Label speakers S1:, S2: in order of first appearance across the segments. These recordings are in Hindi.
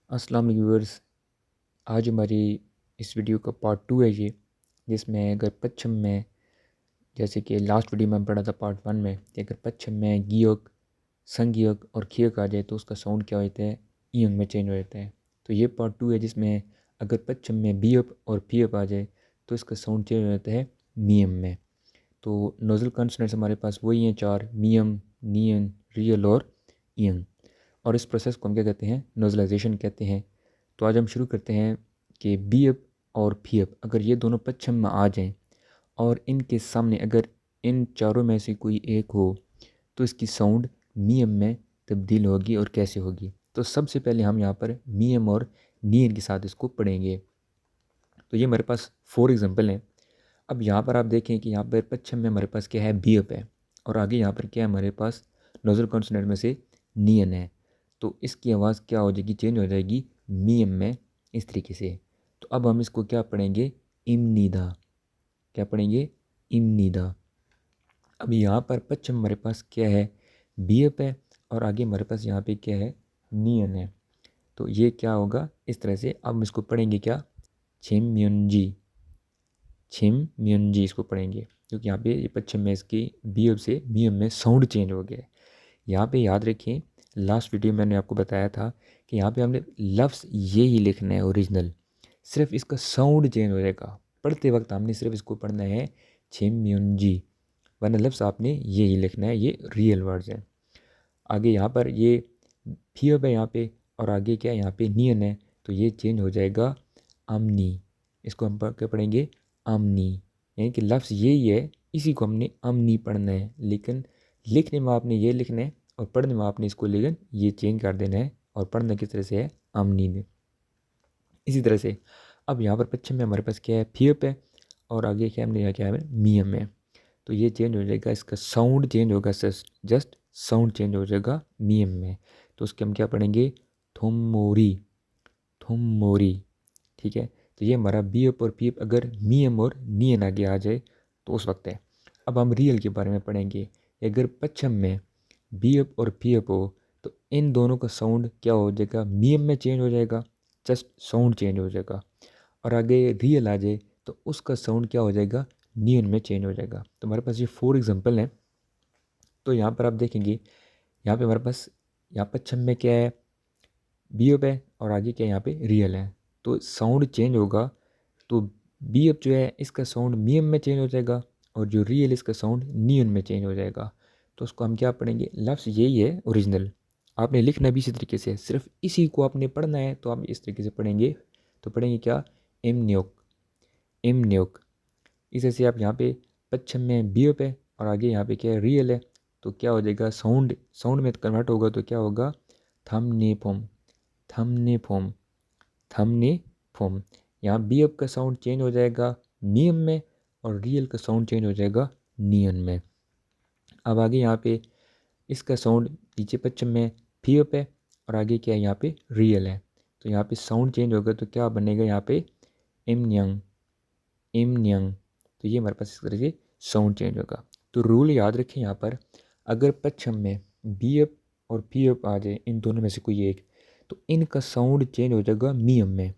S1: अस्सलाम वालेकुम व्यूअर्स। आज हमारी इस वीडियो का पार्ट 2 है ये, जिसमें अगर पच्छम में, जैसे कि लास्ट वीडियो में हम पढ़ा था पार्ट 1 में कि अगर पच्छम में गीयक, संगीयक और खीयक आ जाए तो उसका साउंड क्या होता है, ईयंग में चेंज हो जाता है। तो ये पार्ट 2 है जिसमें अगर पच्छम में बीयप और पीयप आ जाए तो इसका साउंड चेंज हो जाता है मीयम में। तो नोज़ल कॉन्सोनेंट्स हमारे पास वही हैं 4, मीयम, नीयन, रियल और ईयंग। और इस प्रोसेस को हम क्या कहते हैं, नोज़लाइजेशन कहते हैं। तो आज हम शुरू करते हैं कि बीएप और पीएप अगर ये दोनों पच्छम में आ जाएं और इनके सामने अगर इन चारों में से कोई एक हो तो इसकी साउंड मीएम में तब्दील होगी और कैसे होगी। तो सबसे पहले हम यहाँ पर मीएम और नीयन के साथ इसको पढ़ेंगे। तो ये हमारे पास 4 एग्जांपल हैं। अब यहाँ पर आप देखें कि यहाँ पर पच्छम में हमारे पास क्या है, बीएप है, और आगे यहाँ पर क्या है हमारे पास, नोज़ल कॉन्सोनेंट में से नीयन है। तो इसकी आवाज़ क्या हो जाएगी, चेंज हो जाएगी मीयम में, इस तरीके से। तो अब हम इसको क्या पढ़ेंगे, इमनीदा। क्या पढ़ेंगे, इमनीदा। अब यहाँ पर पच्छम हमारे पास क्या है, बीएप है, और आगे हमारे पास यहाँ पे क्या है, नीयन है। तो ये क्या होगा, इस तरह से। अब हम इसको पढ़ेंगे क्या, छिमयंजी, छिमयंजी इसको पढ़ेंगे, क्योंकि यहाँ पे ये पच्छम में इसकी बीएप से मीयम में साउंड चेंज हो गया है। यहाँ पे याद रखें, लास्ट वीडियो में मैंने आपको बताया था कि यहाँ पे हमने लफ्ज़ ये ही लिखना है ओरिजिनल, सिर्फ इसका साउंड चेंज हो जाएगा। पढ़ते वक्त हमने सिर्फ इसको पढ़ना है छिमयंजी, वरना लफ्ज़ आपने ये ही लिखना है, ये रियल वर्ड्स हैं। आगे यहाँ पर ये फियब है यहाँ पे, और आगे क्या है, यहाँ पे नियन है, तो ये चेंज हो जाएगा अमनी। इसको हम क्या पढ़ेंगे, अमनी। यानी कि लफ्ज़ यही है, इसी को हमने अमनी पढ़ना है, लेकिन लिखने में आपने ये लिखना है और पढ़ने में आपने इसको लेकिन ये चेंज कर देना है, और पढ़ना किस तरह से है, अमनी में। इसी तरह से अब यहाँ पर पश्चिम में हमारे पास क्या है, फियप है, और आगे क्या हमने क्या है, मियम है। तो ये चेंज हो जाएगा, इसका साउंड चेंज होगा, जस्ट साउंड चेंज हो जाएगा मियम में। तो उसके हम क्या पढ़ेंगे, थुमोरी, थुमोरी। ठीक है। तो ये हमारा बीएप और पीएप अगर मियम और नियन आगे आ जाए तो उस वक्त है। अब हम रियल के बारे में पढ़ेंगे। अगर पच्छम में बीएप और पीएप हो तो इन दोनों का साउंड क्या हो जाएगा, मियम में चेंज हो जाएगा, जस्ट साउंड चेंज हो जाएगा। और आगे रियल आ जाए तो उसका साउंड क्या हो जाएगा, नियन में चेंज हो जाएगा। तो हमारे पास ये 4 एग्जाम्पल हैं। तो यहाँ पर आप देखेंगे, यहाँ पे हमारे पास, यहाँ पच्छम में क्या है, बीएप है, और आगे क्या है, यहाँ पे रियल है। तो साउंड चेंज होगा, तो बीएप जो है इसका साउंड मियम में चेंज हो जाएगा, और जो रियल इसका साउंड नियन में चेंज हो जाएगा। तो उसको हम क्या पढ़ेंगे, लफ्ज़ यही है ओरिजिनल, आपने लिखना भी इसी तरीके से, सिर्फ इसी को आपने पढ़ना है। तो आप इस तरीके से पढ़ेंगे। तो पढ़ेंगे क्या, इमन्योक, इमन्योक। इस तरह से आप यहाँ पे पच्छम में बीएप है और आगे यहाँ पे क्या है, रियल है। तो क्या हो जाएगा, साउंड साउंड में कन्वर्ट होगा, तो क्या होगा, थमने फोम, थमने फोम, थमने फोम। यहाँ बीएप का साउंड चेंज हो जाएगा नियम में, और रियल का साउंड चेंज हो जाएगा नियन में। अब आगे यहाँ पे इसका साउंड नीचे पश्चिम में फियप है, और आगे क्या है, यहाँ पे रियल है। तो यहाँ पे साउंड चेंज होगा, तो क्या बनेगा यहाँ पे, इमन्यंग, इमन्यंग। तो ये हमारे पास इस तरह से साउंड चेंज होगा। तो रूल याद रखें, यहाँ पर अगर पश्चिम में बीएप और पीएप आ जाए, इन दोनों में से कोई एक, तो इनका साउंड चेंज हो जाएगा मियम में।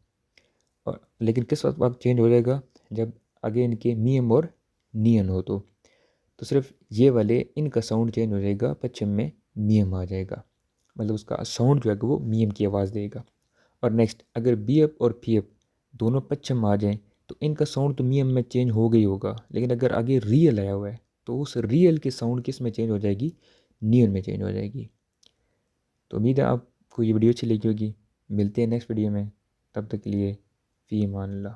S1: और लेकिन किस वक्त चेंज हो जाएगा, जब आगे इनके मियम और नियन हो। तो सिर्फ ये वाले, इनका साउंड चेंज हो जाएगा, पश्चिम में मियम आ जाएगा, मतलब उसका साउंड जो है वो मियम की आवाज़ देगा। और नेक्स्ट, अगर बीएफ और पीएफ दोनों पश्चिम आ जाएं तो इनका साउंड तो मियम में चेंज हो गई होगा, लेकिन अगर आगे रियल आया हुआ है तो उस रियल के साउंड किस में चेंज हो जाएगी, नियन में चेंज हो जाएगी। तो उम्मीद है आपको ये वीडियो अच्छी लगी होगी। मिलते हैं नेक्स्ट वीडियो में, तब तक के लिए फ़ी अमान अल्लाह।